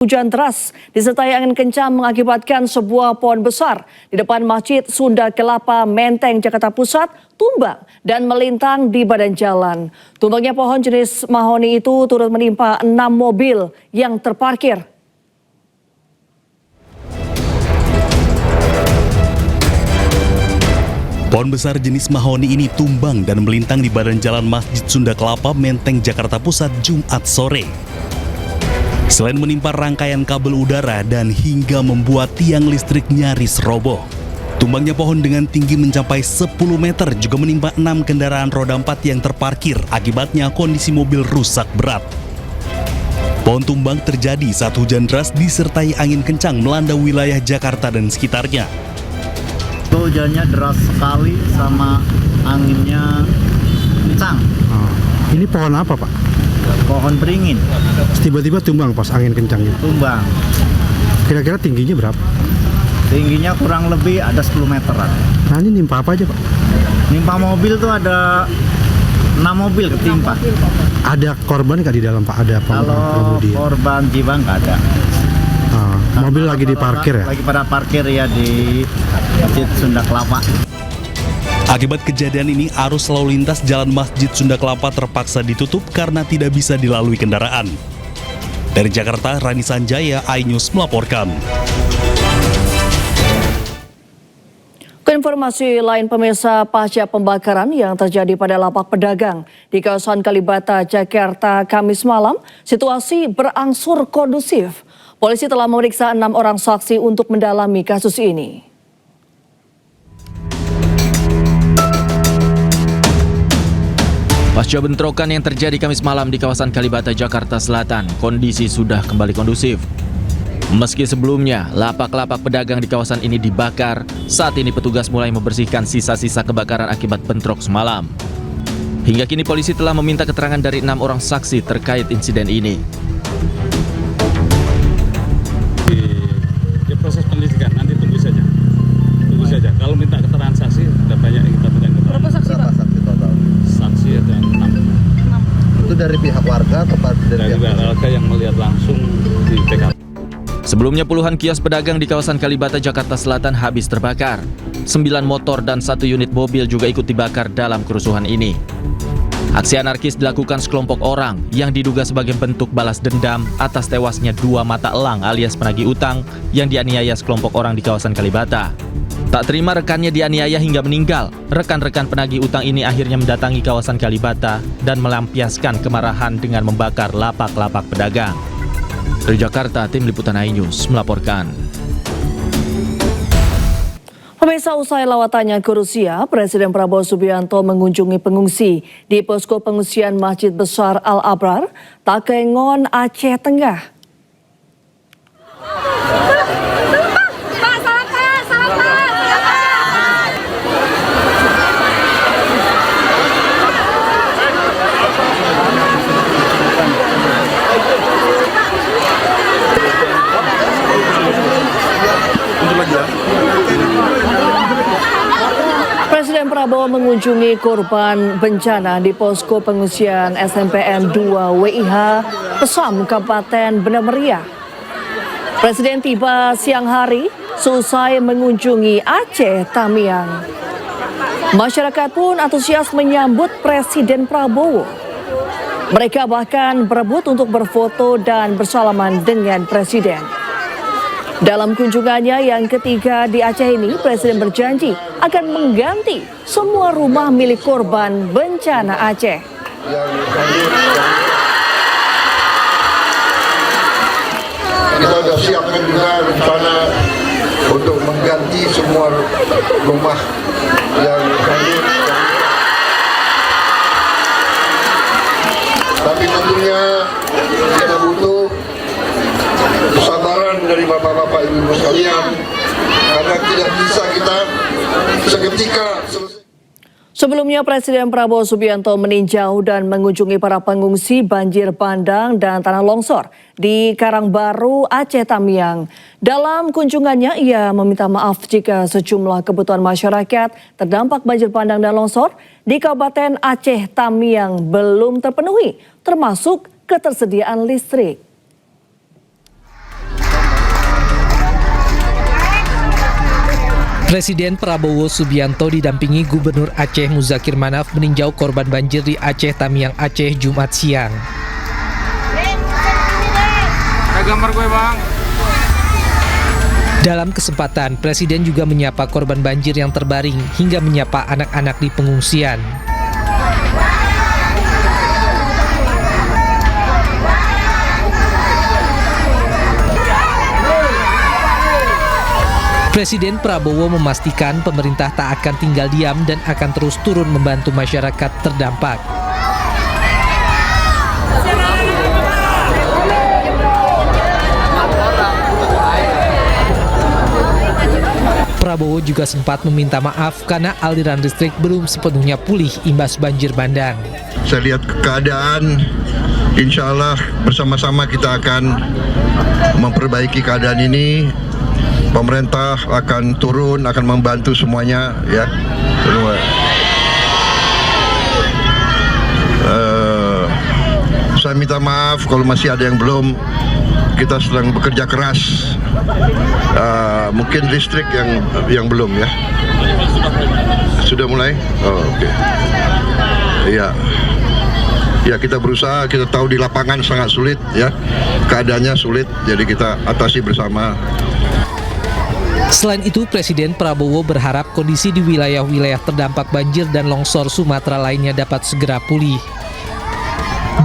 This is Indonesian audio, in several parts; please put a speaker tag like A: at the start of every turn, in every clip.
A: Hujan deras disertai angin kencang mengakibatkan sebuah pohon besar di depan Masjid Sunda Kelapa, Menteng, Jakarta Pusat tumbang dan melintang di badan jalan. Tumbangnya pohon jenis mahoni itu turut menimpa 6 mobil yang terparkir.
B: Pohon besar jenis mahoni ini tumbang dan melintang di badan jalan Masjid Sunda Kelapa, Menteng, Jakarta Pusat, Jumat sore. Selain menimpa rangkaian kabel udara dan hingga membuat tiang listrik nyaris roboh. Tumbangnya pohon dengan tinggi mencapai 10 meter juga menimpa 6 kendaraan roda 4 yang terparkir. Akibatnya kondisi mobil rusak berat. Pohon tumbang terjadi saat hujan deras disertai angin kencang melanda wilayah Jakarta dan sekitarnya.
C: Hujannya deras sekali sama anginnya kencang.
D: Ini pohon apa, Pak?
C: Pohon beringin.
D: Tiba-tiba tumbang pas angin kencang itu.
C: Tumbang.
D: Kira-kira tingginya berapa?
C: Tingginya kurang lebih ada 10 meteran.
D: Nah, ini nimpa apa aja, Pak?
C: Nimpa mobil tuh ada 6 mobil ketimpa.
D: Ada korban nggak di dalam, Pak? Ada
C: Kalau
D: pengemudi?
C: korban jiwa nggak ada.
D: Mobil lagi diparkir ya?
C: Lagi pada parkir ya di Masjid Sunda Kelapa.
B: Akibat kejadian ini, arus lalu lintas Jalan Masjid Sunda Kelapa terpaksa ditutup karena tidak bisa dilalui kendaraan. Dari Jakarta, Rani Sanjaya, iNews melaporkan.
A: Informasi lain pemirsa, pasca pembakaran yang terjadi pada lapak pedagang di kawasan Kalibata, Jakarta, Kamis malam, situasi berangsur kondusif. Polisi telah memeriksa 6 orang saksi untuk mendalami kasus ini.
E: Pasca bentrokan yang terjadi Kamis malam di kawasan Kalibata, Jakarta Selatan, kondisi sudah kembali kondusif. Meski sebelumnya lapak-lapak pedagang di kawasan ini dibakar, saat ini petugas mulai membersihkan sisa-sisa kebakaran akibat bentrok semalam. Hingga kini polisi telah meminta keterangan dari 6 orang saksi terkait insiden ini.
F: Di proses penyelidikan, nanti tunggu saja. Tunggu saja. Kalau minta keterangan saksi, sudah banyak yang kita minta keterangan.
G: Berapa saksi, Pak?
F: Saksi ada 6.
G: Itu dari pihak warga atau
F: Dari pihak warga yang melihat langsung di TKP.
E: Sebelumnya puluhan kios pedagang di kawasan Kalibata, Jakarta Selatan habis terbakar. 9 motor dan 1 unit mobil juga ikut dibakar dalam kerusuhan ini. Aksi anarkis dilakukan sekelompok orang yang diduga sebagai bentuk balas dendam atas tewasnya 2 mata elang alias penagih utang yang dianiaya sekelompok orang di kawasan Kalibata. Tak terima rekannya dianiaya hingga meninggal, rekan-rekan penagih utang ini akhirnya mendatangi kawasan Kalibata dan melampiaskan kemarahan dengan membakar lapak-lapak pedagang. Dari Jakarta, Tim Liputan iNews melaporkan.
A: Pemirsa, usai lawatannya ke Rusia, Presiden Prabowo Subianto mengunjungi pengungsi di posko pengungsian Masjid Besar Al-Abrar, Takengon, Aceh Tengah. Presiden Prabowo mengunjungi korban bencana di posko pengungsian SMPN 2 WIH Pesam, Kabupaten Banda Meriah. Presiden tiba siang hari seusai mengunjungi Aceh Tamiang. Masyarakat pun antusias menyambut Presiden Prabowo. Mereka bahkan berebut untuk berfoto dan bersalaman dengan Presiden. Dalam kunjungannya yang ketiga di Aceh ini, Presiden berjanji akan mengganti semua rumah milik korban bencana Aceh.
H: Kita sudah siapkan juga rencana untuk mengganti semua rumah yang hanyut. Tapi tentunya kita butuh kesabaran dari bapak-bapak ibu sekalian, karena tidak bisa kita seketika selesai.
A: Sebelumnya, Presiden Prabowo Subianto meninjau dan mengunjungi para pengungsi banjir bandang dan tanah longsor di Karangbaru, Aceh Tamiang. Dalam kunjungannya, ia meminta maaf jika sejumlah kebutuhan masyarakat terdampak banjir bandang dan longsor di Kabupaten Aceh Tamiang belum terpenuhi, termasuk ketersediaan listrik.
I: Presiden Prabowo Subianto didampingi Gubernur Aceh Muzakir Manaf meninjau korban banjir di Aceh Tamiang, Aceh, Jumat siang. Dalam kesempatan, Presiden juga menyapa korban banjir yang terbaring hingga menyapa anak-anak di pengungsian. Presiden Prabowo memastikan pemerintah tak akan tinggal diam dan akan terus turun membantu masyarakat terdampak. Prabowo juga sempat meminta maaf karena aliran listrik belum sepenuhnya pulih imbas banjir bandang.
H: Saya lihat keadaan, insya Allah bersama-sama kita akan memperbaiki keadaan ini. Pemerintah akan turun, akan membantu semuanya, ya. Saya minta maaf kalau masih ada yang belum. Kita sedang bekerja keras. Mungkin listrik yang belum, ya. Sudah mulai? Oh, oke. Iya. Ya, kita berusaha, kita tahu di lapangan sangat sulit, ya. Keadaannya sulit, jadi kita atasi bersama.
I: Selain itu, Presiden Prabowo berharap kondisi di wilayah-wilayah terdampak banjir dan longsor Sumatera lainnya dapat segera pulih.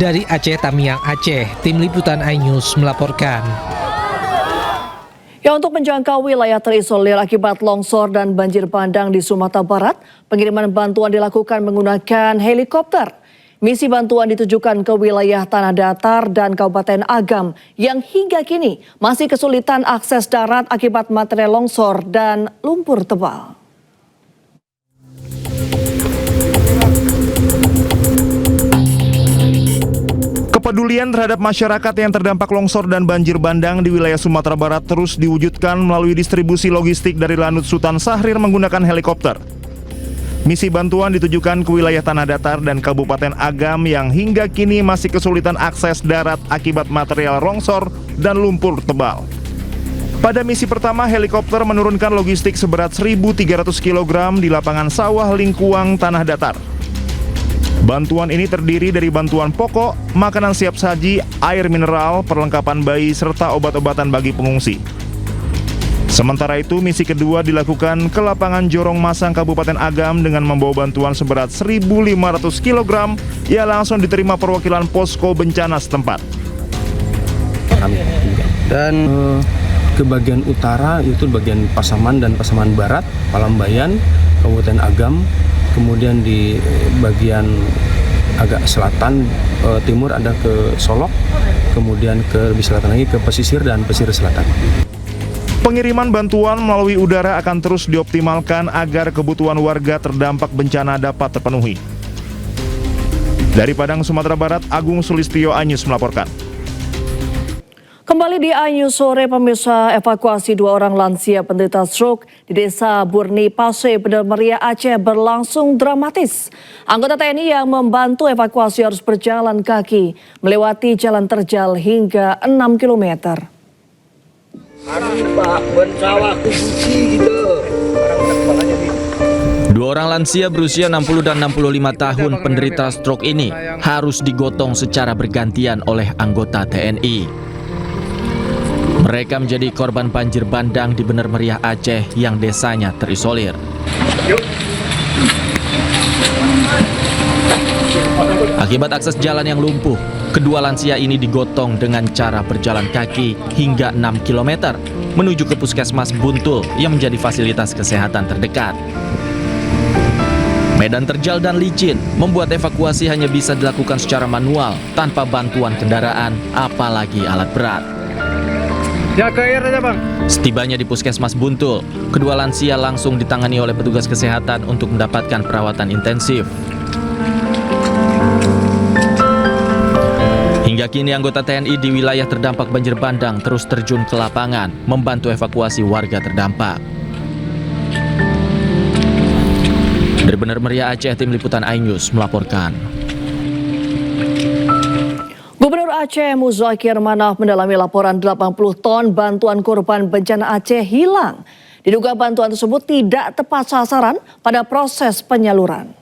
I: Dari Aceh Tamiang, Aceh, Tim Liputan iNews melaporkan.
A: Ya, untuk menjangkau wilayah terisolir akibat longsor dan banjir bandang di Sumatera Barat, pengiriman bantuan dilakukan menggunakan helikopter. Misi bantuan ditujukan ke wilayah Tanah Datar dan Kabupaten Agam yang hingga kini masih kesulitan akses darat akibat material longsor dan lumpur tebal.
J: Kepedulian terhadap masyarakat yang terdampak longsor dan banjir bandang di wilayah Sumatera Barat terus diwujudkan melalui distribusi logistik dari Lanut Sultan Syahrir menggunakan helikopter. Misi bantuan ditujukan ke wilayah Tanah Datar dan Kabupaten Agam yang hingga kini masih kesulitan akses darat akibat material longsor dan lumpur tebal. Pada misi pertama, helikopter menurunkan logistik seberat 1.300 kg di lapangan sawah Lingkuang, Tanah Datar. Bantuan ini terdiri dari bantuan pokok, makanan siap saji, air mineral, perlengkapan bayi, serta obat-obatan bagi pengungsi. Sementara itu, misi kedua dilakukan ke lapangan Jorong Masang, Kabupaten Agam dengan membawa bantuan seberat 1.500 kg yang langsung diterima perwakilan posko bencana setempat.
K: Dan ke bagian utara yaitu bagian Pasaman dan Pasaman Barat, Palambayan, Kabupaten Agam. Kemudian di bagian agak selatan timur ada ke Solok, kemudian ke lebih selatan lagi ke pesisir dan pesisir selatan.
J: Pengiriman bantuan melalui udara akan terus dioptimalkan agar kebutuhan warga terdampak bencana dapat terpenuhi. Dari Padang, Sumatera Barat, Agung Sulistyo, iNews melaporkan.
A: Kembali di iNews sore, pemirsa, evakuasi 2 orang lansia penderita stroke di Desa Burni Pase, Bener Meriah, Aceh berlangsung dramatis. Anggota TNI yang membantu evakuasi harus berjalan kaki melewati jalan terjal hingga 6 km.
E: Dua orang lansia berusia 60 dan 65 tahun penderita stroke ini harus digotong secara bergantian oleh anggota TNI. Mereka menjadi korban banjir bandang di Bener Meriah, Aceh yang desanya terisolir. Akibat akses jalan yang lumpuh, kedua lansia ini digotong dengan cara berjalan kaki hingga 6 km menuju ke Puskesmas Buntul yang menjadi fasilitas kesehatan terdekat. Medan terjal dan licin membuat evakuasi hanya bisa dilakukan secara manual tanpa bantuan kendaraan, apalagi alat berat.
C: Jaga air aja, Bang.
E: Setibanya di Puskesmas Buntul, kedua lansia langsung ditangani oleh petugas kesehatan untuk mendapatkan perawatan intensif. Hingga kini anggota TNI di wilayah terdampak banjir bandang terus terjun ke lapangan membantu evakuasi warga terdampak. Dari Bener Meriah, Aceh, Tim Liputan iNews melaporkan.
A: Gubernur Aceh Muzakir Manaf mendalami laporan 80 ton bantuan korban bencana Aceh hilang. Diduga bantuan tersebut tidak tepat sasaran pada proses penyaluran.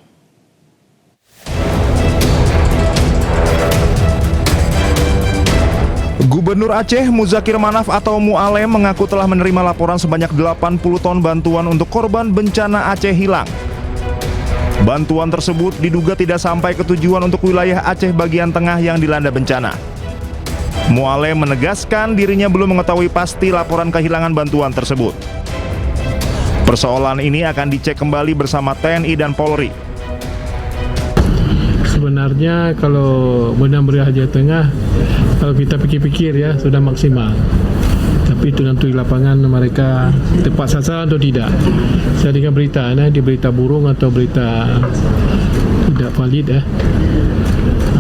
J: Gubernur Aceh Muzakir Manaf atau Mualem mengaku telah menerima laporan sebanyak 80 ton bantuan untuk korban bencana Aceh hilang. Bantuan tersebut diduga tidak sampai ke tujuan untuk wilayah Aceh bagian tengah yang dilanda bencana. Mualem menegaskan dirinya belum mengetahui pasti laporan kehilangan bantuan tersebut. Persoalan ini akan dicek kembali bersama TNI dan Polri.
L: Sebenarnya kalau Benang Meriah Aceh Tengah, kalau kita pikir-pikir ya sudah maksimal. Tapi itu nanti lapangan mereka tepat sasaran atau tidak. Saya dengar berita, di berita burung atau berita tidak valid ya.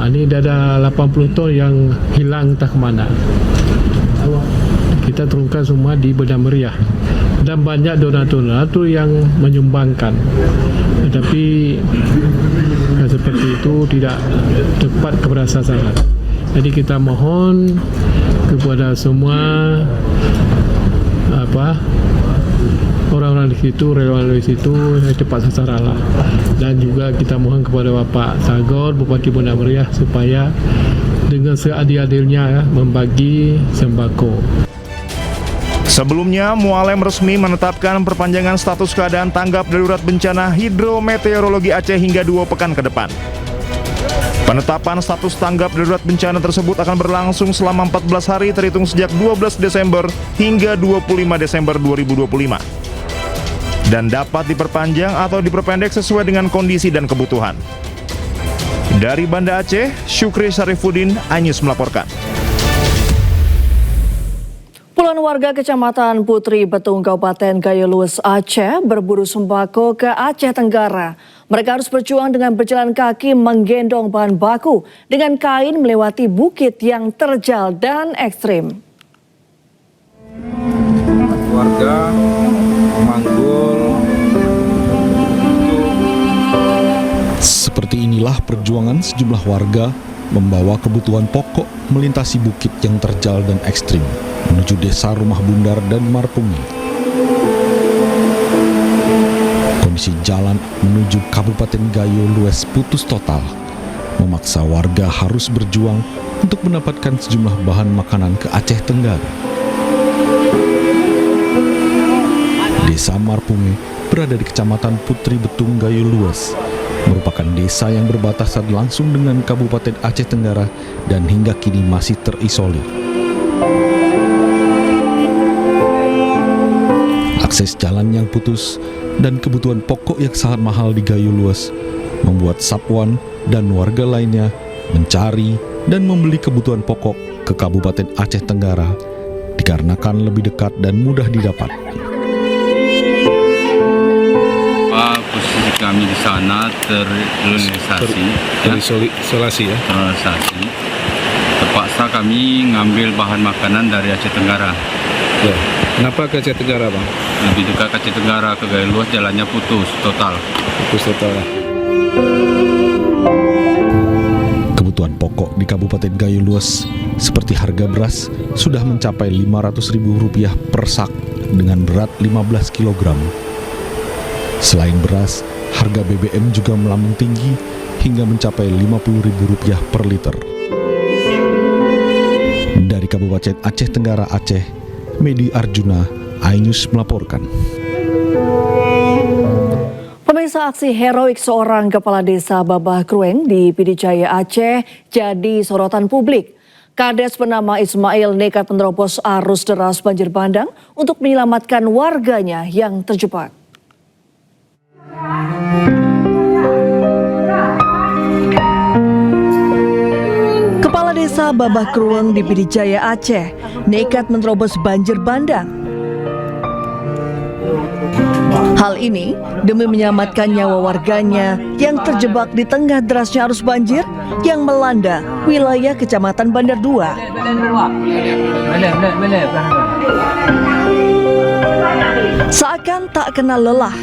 L: Ini ada 80 ton yang hilang entah kemana. Kita turunkan semua di Benang Meriah. Dan banyak donatur yang menyumbangkan. Tetapi seperti itu tidak tepat kepada sasaran. Jadi kita mohon kepada semua orang-orang di situ, relawan di situ tepat sasaran lah. Dan juga kita mohon kepada Bapak Sagor, Bupati Benang Meriah supaya dengan seadil-adilnya membagi sembako.
J: Sebelumnya, Mualem resmi menetapkan perpanjangan status keadaan tanggap darurat bencana hidrometeorologi Aceh hingga 2 pekan ke depan. Penetapan status tanggap darurat bencana tersebut akan berlangsung selama 14 hari terhitung sejak 12 Desember hingga 25 Desember 2025. Dan dapat diperpanjang atau diperpendek sesuai dengan kondisi dan kebutuhan. Dari Banda Aceh, Syukri Syarifuddin, iNews melaporkan.
A: Puluhan warga Kecamatan Putri Betung, Kabupaten Gayo Lues, Aceh berburu sembako ke Aceh Tenggara. Mereka harus berjuang dengan berjalan kaki menggendong bahan baku dengan kain melewati bukit yang terjal dan ekstrim.
M: Warga memanggul.
N: Seperti inilah perjuangan sejumlah warga membawa kebutuhan pokok melintasi bukit yang terjal dan ekstrim menuju desa Rumah Bundar dan Marpungi. Kondisi jalan menuju Kabupaten Gayo Lues putus total, memaksa warga harus berjuang untuk mendapatkan sejumlah bahan makanan ke Aceh Tenggara. Desa Marpungi berada di Kecamatan Putri Betung, Gayo Lues, merupakan desa yang berbatasan langsung dengan Kabupaten Aceh Tenggara dan hingga kini masih terisolir. Akses jalan yang putus dan kebutuhan pokok yang sangat mahal di Gayo Lues membuat Sapwan dan warga lainnya mencari dan membeli kebutuhan pokok ke Kabupaten Aceh Tenggara dikarenakan lebih dekat dan mudah didapat.
O: Posisi kami di sana terisolasi ya. Terisolasi. Terpaksa kami ngambil bahan makanan dari Aceh Tenggara.
M: Ya. Kenapa ke Aceh Tenggara, Bang?
O: Lebih dekat ke Aceh Tenggara, ke Gayo Lues jalannya putus total.
M: Putus total.
N: Kebutuhan pokok di Kabupaten Gayo Lues seperti harga beras sudah mencapai Rp500.000 per sak dengan berat 15 kg. Selain beras, harga BBM juga melambung tinggi hingga mencapai Rp50.000 per liter. Dari Kabupaten Aceh Tenggara, Aceh, Medi Arjuna, iNews melaporkan.
A: Pemirsa, aksi heroik seorang kepala desa Babah Krueng di Pidijaya, Aceh jadi sorotan publik. Kades bernama Ismail nekat menerobos arus deras banjir bandang untuk menyelamatkan warganya yang terjebak. Kepala Desa Babah Krueng di Pidijaya, Aceh nekat menerobos banjir bandang. Hal ini demi menyelamatkan nyawa warganya yang terjebak di tengah derasnya arus banjir yang melanda wilayah Kecamatan Bandar 2. Seakan tak kenal lelah,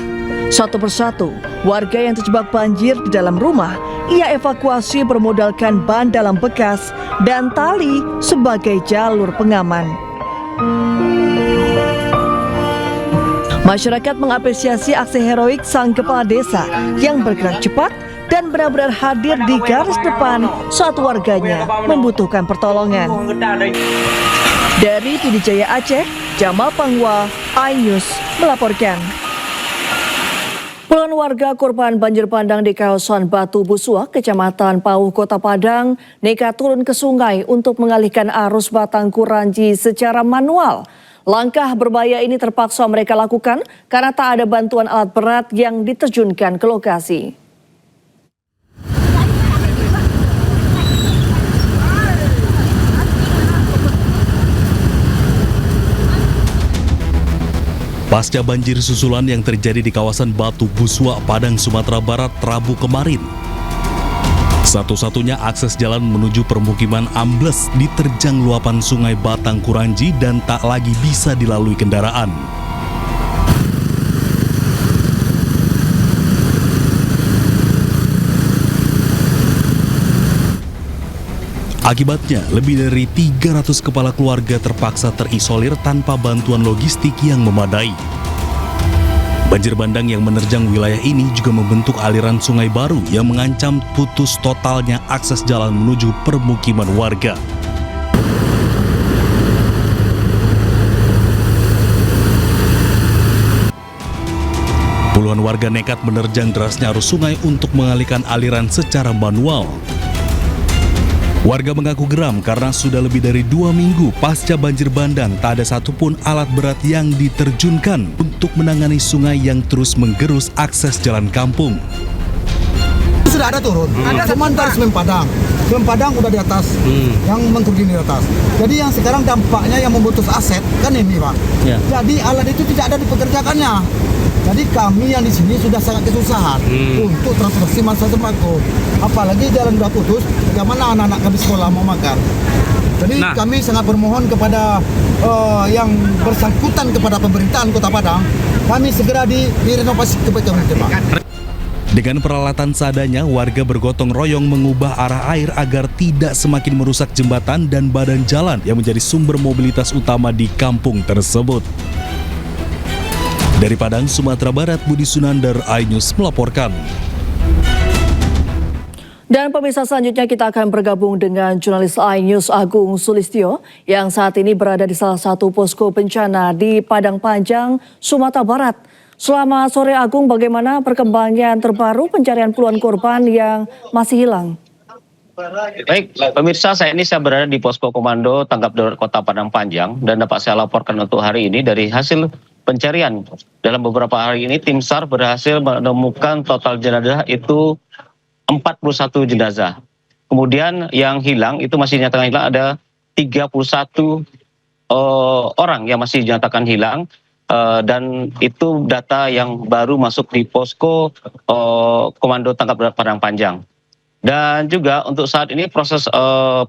A: satu persatu warga yang terjebak banjir di dalam rumah ia evakuasi bermodalkan ban dalam bekas dan tali sebagai jalur pengaman. Masyarakat mengapresiasi aksi heroik sang kepala desa yang bergerak cepat dan benar-benar hadir di garis depan saat warganya membutuhkan pertolongan. Dari Pidijaya Aceh, Jamal Pangwa, iNews melaporkan. Puluhan warga korban banjir bandang di kawasan Batu Busua, Kecamatan Pauh, Kota Padang, nekat turun ke sungai untuk mengalihkan arus batang Kuranji secara manual. Langkah berbahaya ini terpaksa mereka lakukan karena tak ada bantuan alat berat yang diterjunkan ke lokasi.
B: Pasca banjir susulan yang terjadi di kawasan Batu Busua, Padang, Sumatera Barat, Rabu kemarin. Satu-satunya akses jalan menuju permukiman ambles diterjang luapan sungai Batang Kuranji dan tak lagi bisa dilalui kendaraan. Akibatnya, lebih dari 300 kepala keluarga terpaksa terisolir tanpa bantuan logistik yang memadai. Banjir bandang yang menerjang wilayah ini juga membentuk aliran sungai baru yang mengancam putus totalnya akses jalan menuju permukiman warga. Puluhan warga nekat menerjang derasnya arus sungai untuk mengalihkan aliran secara manual. Warga mengaku geram karena sudah lebih dari 2 minggu pasca banjir bandang tak ada satupun alat berat yang diterjunkan untuk menangani sungai yang terus menggerus akses jalan kampung.
G: Sudah ada turun, cuman dari Semen Padang. Semen Padang udah di atas, yang mengkurdi di atas. Jadi yang sekarang dampaknya yang memutus aset kan ini Pak. Ya. Jadi alat itu tidak ada dipekerjakannya. Jadi kami yang di sini sudah sangat kesusahan untuk transportasi masa sembako. Apalagi jalan udah putus, bagaimana anak-anak kami sekolah mau makan. Jadi kami sangat bermohon kepada yang bersangkutan kepada pemerintahan Kota Padang, kami segera direnovasi ke Pak.
B: Dengan peralatan seadanya, warga bergotong royong mengubah arah air agar tidak semakin merusak jembatan dan badan jalan yang menjadi sumber mobilitas utama di kampung tersebut. Dari Padang, Sumatera Barat, Budi Sunandar, iNews melaporkan.
A: Dan pemirsa, selanjutnya kita akan bergabung dengan jurnalis iNews Agung Sulistyo yang saat ini berada di salah satu posko bencana di Padang Panjang, Sumatera Barat. Selamat sore Agung, bagaimana perkembangan terbaru pencarian puluhan korban yang masih hilang?
P: Baik, pemirsa, saya berada di posko komando tanggap darurat Kota Padang Panjang dan dapat saya laporkan untuk hari ini dari hasil pencarian. Dalam beberapa hari ini tim SAR berhasil menemukan total jenazah itu 41 jenazah. Kemudian yang hilang itu masih dinyatakan hilang ada 31 orang yang masih dinyatakan hilang. Dan itu data yang baru masuk di posko komando tanggap darurat Padang Panjang. Dan juga untuk saat ini proses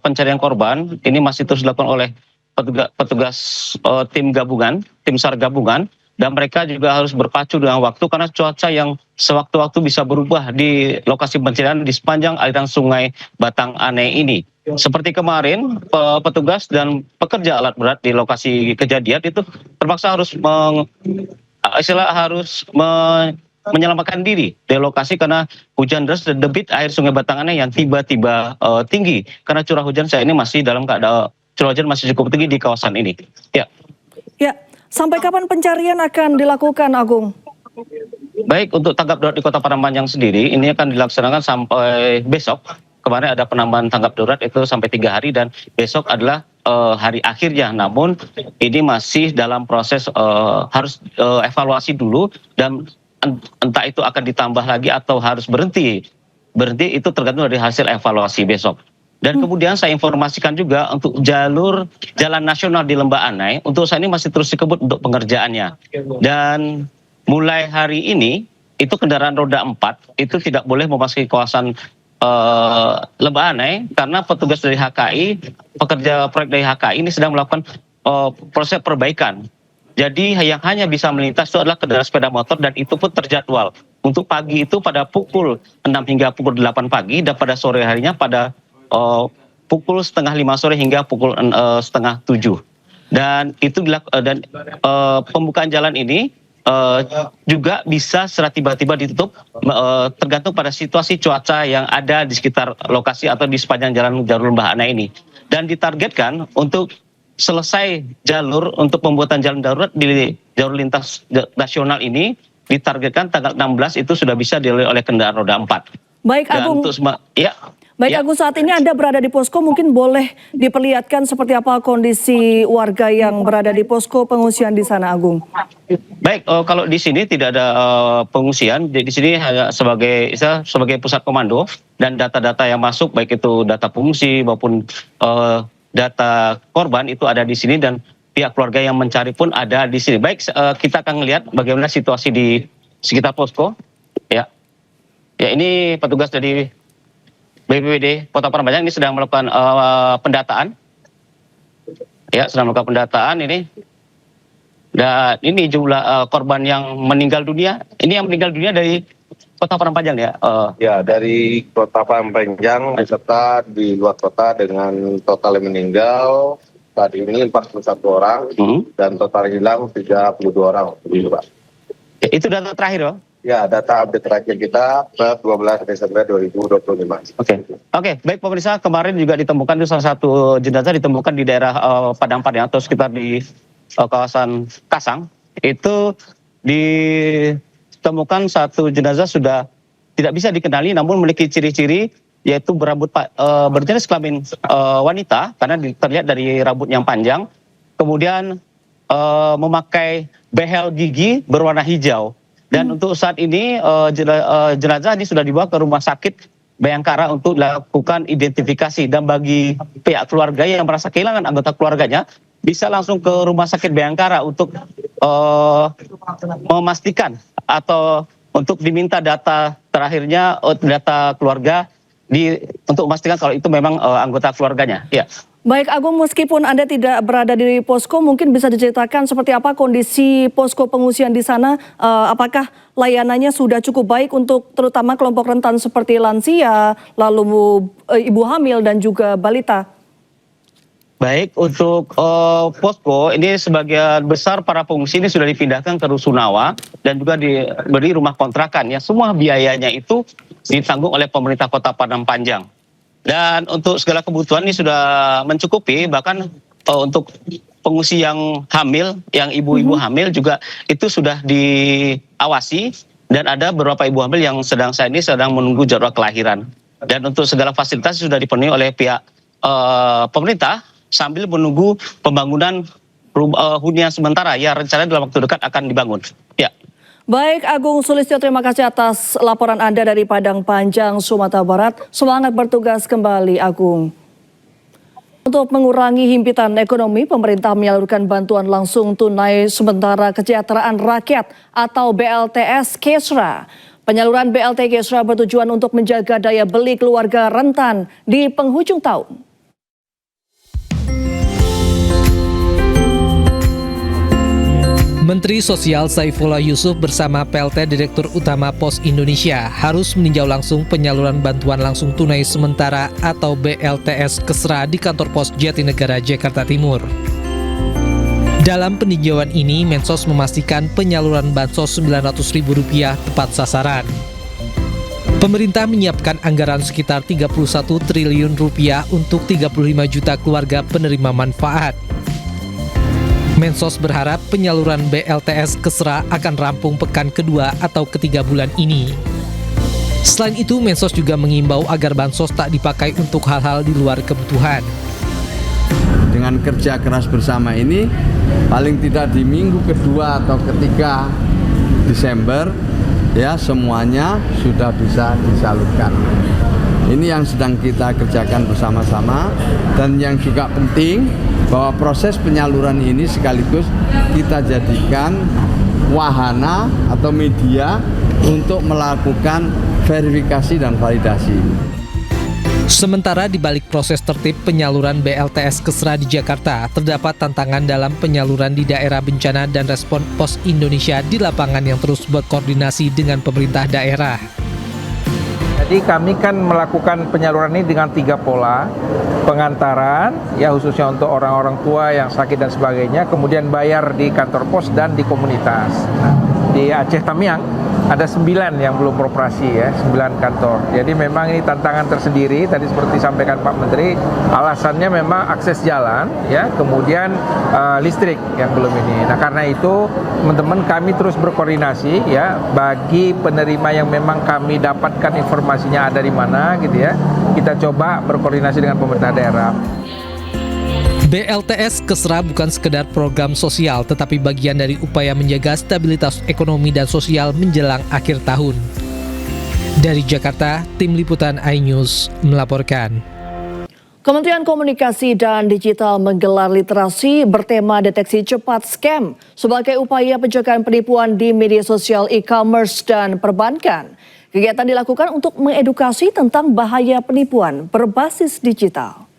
P: pencarian korban ini masih terus dilakukan oleh petugas tim gabungan, tim SAR gabungan, dan mereka juga harus berpacu dengan waktu karena cuaca yang sewaktu-waktu bisa berubah di lokasi pencarian di sepanjang aliran sungai Batang Ane ini. Seperti kemarin, petugas dan pekerja alat berat di lokasi kejadian itu terpaksa harus menyelamatkan diri di lokasi karena hujan deras dan debit air sungai Batang Ane yang tiba-tiba tinggi karena curah hujan saat ini masih dalam keadaan curah hujan masih cukup tinggi di kawasan ini.
A: Ya, sampai kapan pencarian akan dilakukan, Agung?
P: Baik, untuk tanggap darurat di Kota Padang Panjang sendiri ini akan dilaksanakan sampai besok. Kemarin ada penambahan tanggap darurat itu sampai 3 hari dan besok adalah hari akhirnya. Namun ini masih dalam proses harus evaluasi dulu dan entah itu akan ditambah lagi atau harus berhenti. Berhenti itu tergantung dari hasil evaluasi besok. Dan kemudian saya informasikan juga untuk jalur jalan nasional di Lembah Anai untuk saat ini masih terus dikebut untuk pengerjaannya. Dan mulai hari ini itu kendaraan roda 4 itu tidak boleh memasuki kawasan Lembah Anai karena petugas dari HKI, pekerja proyek dari HKI ini sedang melakukan proses perbaikan. Jadi yang hanya bisa melintas itu adalah kendaraan sepeda motor dan itu pun terjadwal. Untuk pagi itu pada pukul 6 hingga pukul 8 pagi dan pada sore harinya pada pukul setengah 5 sore hingga pukul setengah 7. Dan itu pembukaan jalan ini juga bisa secara tiba-tiba ditutup tergantung pada situasi cuaca yang ada di sekitar lokasi atau di sepanjang jalan jalur Mbah Ana ini. Dan ditargetkan untuk selesai jalur untuk pembuatan jalan darurat di jalur lintas nasional ini ditargetkan tanggal 16 itu sudah bisa dilalui oleh kendaraan roda 4.
A: Baik, Agung. Baik, Agung, saat ini Anda berada di posko, mungkin boleh diperlihatkan seperti apa kondisi warga yang berada di posko pengungsian di sana, Agung?
P: Baik, kalau di sini tidak ada pengungsian, di sini hanya sebagai pusat komando dan data-data yang masuk, baik itu data pengungsi maupun data korban itu ada di sini dan pihak keluarga yang mencari pun ada di sini. Baik, kita akan melihat bagaimana situasi di sekitar posko. Ya, ini petugas dari BPBD Kota Padang ini sedang melakukan pendataan. Ya, sedang melakukan pendataan ini. Dan ini jumlah korban yang meninggal dunia. Ini yang meninggal dunia dari Kota Padang ya?
Q: Ya, dari Kota Padang serta di luar kota dengan total yang meninggal saat ini 41 orang dan total hilang 32 orang.
P: Ya, itu data terakhir, Bang?
Q: Ya, data update terakhir kita per 12 Desember 2025.
P: Oke, baik pemirsa, kemarin juga ditemukan salah satu jenazah ditemukan di daerah Padang atau sekitar di kawasan Kasang. Itu ditemukan satu jenazah sudah tidak bisa dikenali namun memiliki ciri-ciri yaitu berjenis kelamin wanita karena terlihat dari rambut yang panjang, kemudian memakai behel gigi berwarna hijau. Dan untuk saat ini jenazah ini sudah dibawa ke rumah sakit Bayangkara untuk dilakukan identifikasi, dan bagi pihak keluarga yang merasa kehilangan anggota keluarganya bisa langsung ke rumah sakit Bayangkara untuk memastikan atau untuk diminta data terakhirnya, data keluarga untuk memastikan kalau itu memang anggota keluarganya. Ya.
A: Baik, Agung, meskipun Anda tidak berada di posko, mungkin bisa diceritakan seperti apa kondisi posko pengungsian di sana? Apakah layanannya sudah cukup baik untuk terutama kelompok rentan seperti lansia, lalu ibu hamil dan juga balita?
P: Baik, untuk posko ini sebagian besar para pengungsi ini sudah dipindahkan ke Rusunawa dan juga diberi rumah kontrakan. Ya, semua biayanya itu ditanggung oleh pemerintah Kota Padang Panjang. Dan untuk segala kebutuhan ini sudah mencukupi, bahkan untuk pengungsi yang hamil, yang ibu-ibu hamil juga itu sudah diawasi, dan ada beberapa ibu hamil yang sedang menunggu jadwal kelahiran. Dan untuk segala fasilitas sudah dipenuhi oleh pihak pemerintah sambil menunggu pembangunan hunian sementara yang rencana dalam waktu dekat akan dibangun. Ya.
A: Baik, Agung Sulistyo, terima kasih atas laporan Anda dari Padang Panjang, Sumatera Barat. Semangat bertugas kembali, Agung. Untuk mengurangi himpitan ekonomi, pemerintah menyalurkan bantuan langsung tunai sementara kesejahteraan rakyat atau BLTS Kesra. Penyaluran BLT Kesra bertujuan untuk menjaga daya beli keluarga rentan di penghujung tahun.
I: Menteri Sosial Saifullah Yusuf bersama PLT Direktur Utama Pos Indonesia harus meninjau langsung penyaluran bantuan langsung tunai sementara atau BLTS Kesra di kantor Pos Jatinegara, Jakarta Timur. Dalam peninjauan ini, Mensos memastikan penyaluran bansos Rp900.000 tepat sasaran. Pemerintah menyiapkan anggaran sekitar Rp31 triliun untuk 35 juta keluarga penerima manfaat. Mensos berharap penyaluran BLTS Kesra akan rampung pekan kedua atau ketiga bulan ini. Selain itu, Mensos juga mengimbau agar bansos tak dipakai untuk hal-hal di luar kebutuhan.
R: Dengan kerja keras bersama ini, paling tidak di minggu kedua atau ketiga Desember, ya semuanya sudah bisa disalurkan. Ini yang sedang kita kerjakan bersama-sama, dan yang juga penting bahwa proses penyaluran ini sekaligus kita jadikan wahana atau media untuk melakukan verifikasi dan validasi.
I: Sementara di balik proses tertib penyaluran BLTS Kesra di Jakarta, terdapat tantangan dalam penyaluran di daerah bencana dan respon Pos Indonesia di lapangan yang terus berkoordinasi dengan pemerintah daerah.
S: Jadi kami kan melakukan penyaluran ini dengan 3 pola, pengantaran, ya khususnya untuk orang-orang tua yang sakit dan sebagainya, kemudian bayar di kantor pos dan di komunitas. Nah, di Aceh Tamiang ada 9 yang belum beroperasi ya, 9 kantor. Jadi memang ini tantangan tersendiri. Tadi seperti disampaikan Pak Menteri, alasannya memang akses jalan ya, kemudian listrik yang belum ini. Nah karena itu teman-teman kami terus berkoordinasi ya, bagi penerima yang memang kami dapatkan informasinya ada di mana gitu ya, kita coba berkoordinasi dengan pemerintah daerah.
I: BLTS Kesra bukan sekedar program sosial, tetapi bagian dari upaya menjaga stabilitas ekonomi dan sosial menjelang akhir tahun. Dari Jakarta, Tim Liputan iNews melaporkan.
A: Kementerian Komunikasi dan Digital menggelar literasi bertema deteksi cepat scam sebagai upaya pencegahan penipuan di media sosial, e-commerce, dan perbankan. Kegiatan dilakukan untuk mengedukasi tentang bahaya penipuan berbasis digital.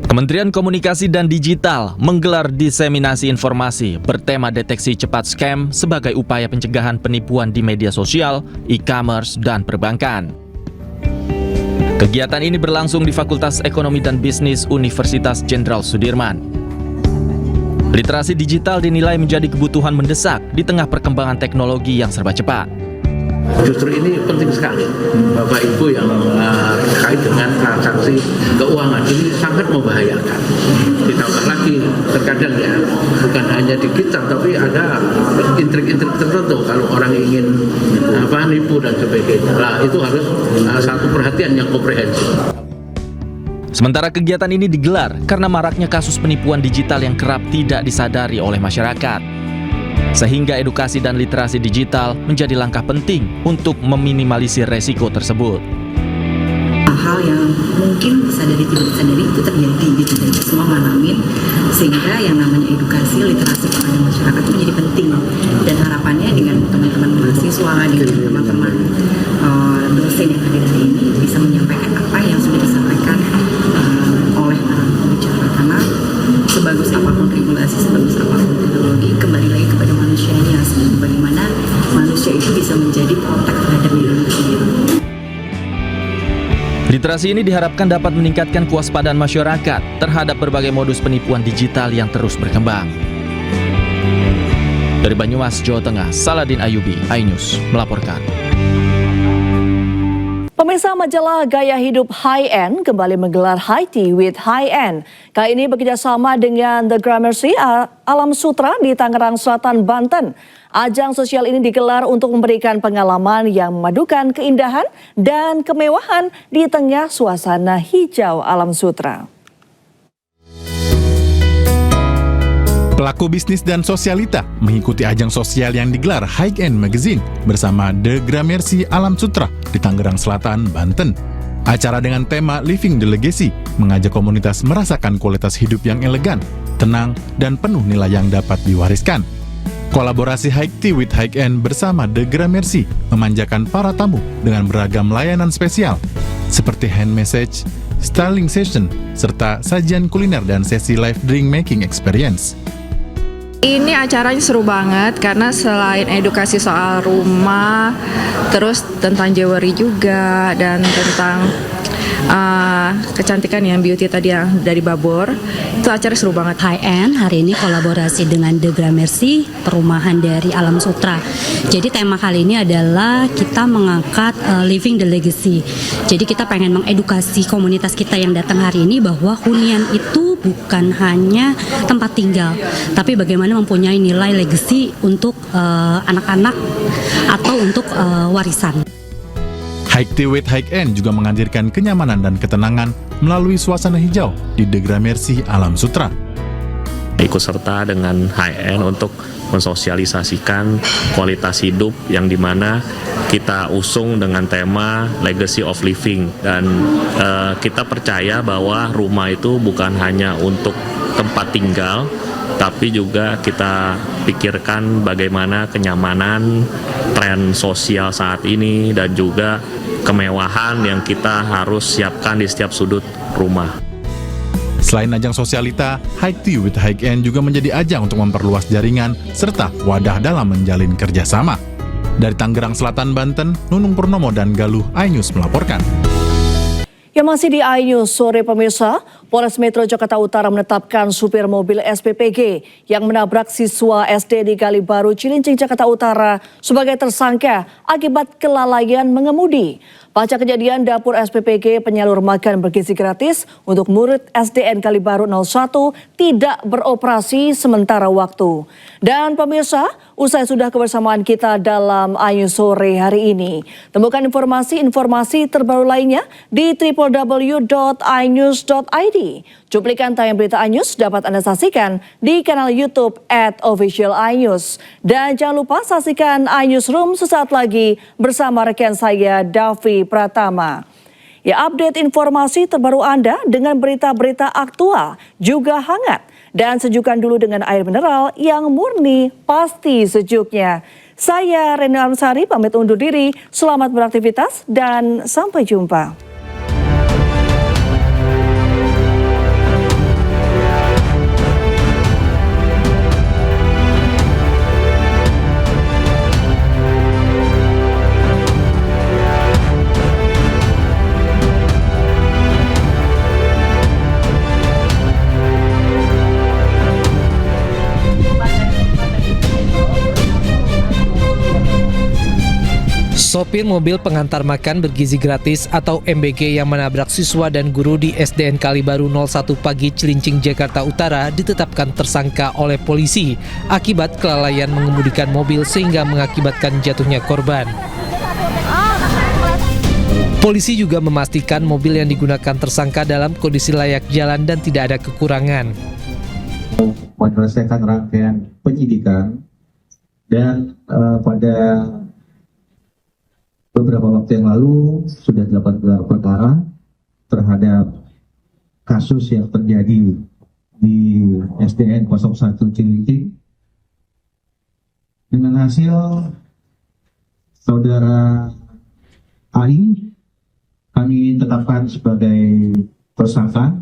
E: Kementerian Komunikasi dan Digital menggelar diseminasi informasi bertema deteksi cepat scam sebagai upaya pencegahan penipuan di media sosial, e-commerce, dan perbankan. Kegiatan ini berlangsung di Fakultas Ekonomi dan Bisnis Universitas Jenderal Sudirman. Literasi digital dinilai menjadi kebutuhan mendesak di tengah perkembangan teknologi yang serba cepat.
T: Justru ini penting sekali, Bapak Ibu yang terkait dengan transaksi keuangan ini sangat membahayakan. Ditambah lagi terkadang ya, bukan hanya di kita tapi ada intrik-intrik tertentu kalau orang ingin nipu dan sebagainya. Nah, itu harus satu perhatian yang komprehensif.
E: Sementara kegiatan ini digelar karena maraknya kasus penipuan digital yang kerap tidak disadari oleh masyarakat. Sehingga edukasi dan literasi digital menjadi langkah penting untuk meminimalisir resiko tersebut.
U: Hal yang mungkin disadari tidak disadari itu terjadi gitu, dan kita semua ngalamin, sehingga yang namanya edukasi literasi kepada masyarakat itu menjadi penting. Dan harapannya dengan teman-teman mahasiswa, dengan teman-teman dosen yang hadir hari ini bisa menyampaikan apa yang sudah disampaikan oleh para pembicara, karena sebagus apapun regulasi, sebagus apapun teknologi, kembali lagi kepada manusianya, bagaimana manusia itu bisa menjadi protek terhadap diri sendiri.
E: Literasi ini diharapkan dapat meningkatkan kewaspadaan masyarakat terhadap berbagai modus penipuan digital yang terus berkembang. Dari Banyumas, Jawa Tengah, Saladin Ayubi, iNews melaporkan.
A: Pemirsa, majalah gaya hidup high-end kembali menggelar High Tea with High-End. Kali ini bekerjasama dengan The Gramercy Alam Sutra di Tangerang Selatan, Banten. Ajang sosial ini digelar untuk memberikan pengalaman yang memadukan keindahan dan kemewahan di tengah suasana hijau Alam Sutra.
V: Pelaku bisnis dan sosialita mengikuti ajang sosial yang digelar High End Magazine bersama The Gramercy Alam Sutra di Tangerang Selatan, Banten. Acara dengan tema Living the Legacy mengajak komunitas merasakan kualitas hidup yang elegan, tenang, dan penuh nilai yang dapat diwariskan. Kolaborasi High Tea with High End bersama The Gramercy memanjakan para tamu dengan beragam layanan spesial seperti hand massage, styling session, serta sajian kuliner dan sesi live drink making experience.
W: Ini acaranya seru banget karena selain edukasi soal rumah, terus tentang jewelry juga, dan tentang kecantikan yang beauty tadi yang dari Babor. Itu acara seru banget.
X: High End hari ini kolaborasi dengan The Gramercy, perumahan dari Alam Sutra. Jadi tema kali ini adalah kita mengangkat Living the Legacy. Jadi kita pengen mengedukasi komunitas kita yang datang hari ini bahwa hunian itu bukan hanya tempat tinggal, tapi bagaimana mempunyai nilai legacy untuk anak-anak atau untuk warisan.
V: High Tea with High End juga menghadirkan kenyamanan dan ketenangan melalui suasana hijau di The Gramercy Alam Sutra.
Y: Ikut serta dengan High End untuk mensosialisasikan kualitas hidup yang dimana kita usung dengan tema Legacy of Living, dan kita percaya bahwa rumah itu bukan hanya untuk tempat tinggal, tapi juga kita pikirkan bagaimana kenyamanan, tren sosial saat ini, dan juga kemewahan yang kita harus siapkan di setiap sudut rumah.
V: Selain ajang sosialita, High Tea with High End juga menjadi ajang untuk memperluas jaringan serta wadah dalam menjalin kerjasama. Dari Tangerang Selatan, Banten, Nunung Purnomo dan Galuh, iNews melaporkan.
A: Yang masih di iNews sore pemirsa, Polres Metro Jakarta Utara menetapkan supir mobil SPPG yang menabrak siswa SD di Kalibaru, Cilincing, Jakarta Utara sebagai tersangka akibat kelalaian mengemudi. Pasca kejadian, dapur SPPG penyalur makan bergizi gratis untuk murid SDN Kalibaru 01 tidak beroperasi sementara waktu. Dan pemirsa, usai sudah kebersamaan kita dalam iNews sore hari ini. Temukan informasi terbaru lainnya di www.inews.id. Cuplikan tayang berita iNews dapat Anda saksikan di kanal YouTube @officialinews. Dan jangan lupa saksikan iNewsroom sesaat lagi bersama rekan saya Davi Pratama. Ya, update informasi terbaru Anda dengan berita-berita aktual juga hangat. Dan sejukkan dulu dengan air mineral yang murni pasti sejuknya. Saya Reni Armsari pamit undur diri. Selamat beraktivitas dan sampai jumpa.
I: Sopir mobil pengantar makan bergizi gratis atau MBG yang menabrak siswa dan guru di SDN Kalibaru 01 pagi Cilincing, Jakarta Utara ditetapkan tersangka oleh polisi akibat kelalaian mengemudikan mobil sehingga mengakibatkan jatuhnya korban. Polisi juga memastikan mobil yang digunakan tersangka dalam kondisi layak jalan dan tidak ada kekurangan.
C: Menyelesaikan rangkaian penyidikan dan pada beberapa waktu yang lalu sudah dilakukan gelar perkara terhadap kasus yang terjadi di SDN 01 Cilincing dengan hasil saudara AI kami tetapkan sebagai tersangka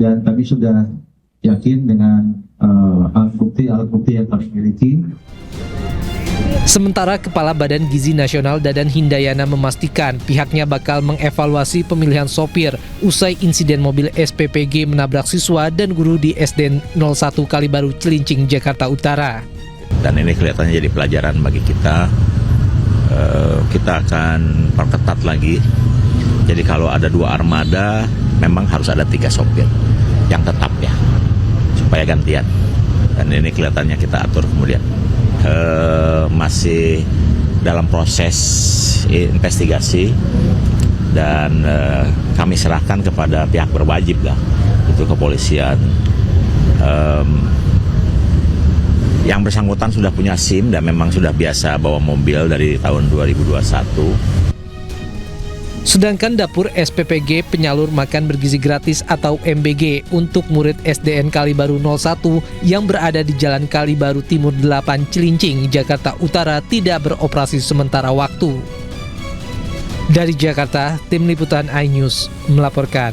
C: dan kami sudah yakin dengan alat bukti yang kami miliki.
I: Sementara Kepala Badan Gizi Nasional Dadan Hindayana memastikan pihaknya bakal mengevaluasi pemilihan sopir usai insiden mobil SPPG menabrak siswa dan guru di SDN 01 Kalibaru, Cilincing, Jakarta Utara.
D: Dan ini kelihatannya jadi pelajaran bagi kita. Kita akan perketat lagi. Jadi kalau ada 2 armada, memang harus ada 3 sopir yang tetap ya, supaya gantian. Dan ini kelihatannya kita atur kemudian. Masih dalam proses investigasi dan kami serahkan kepada pihak berwajib lah, itu kepolisian. Yang bersangkutan sudah punya SIM dan memang sudah biasa bawa mobil dari tahun 2021.
I: Sedangkan dapur SPPG penyalur makan bergizi gratis atau MBG untuk murid SDN Kalibaru 01 yang berada di Jalan Kalibaru Timur 8 Cilincing, Jakarta Utara tidak beroperasi sementara waktu. Dari Jakarta, tim liputan iNews melaporkan.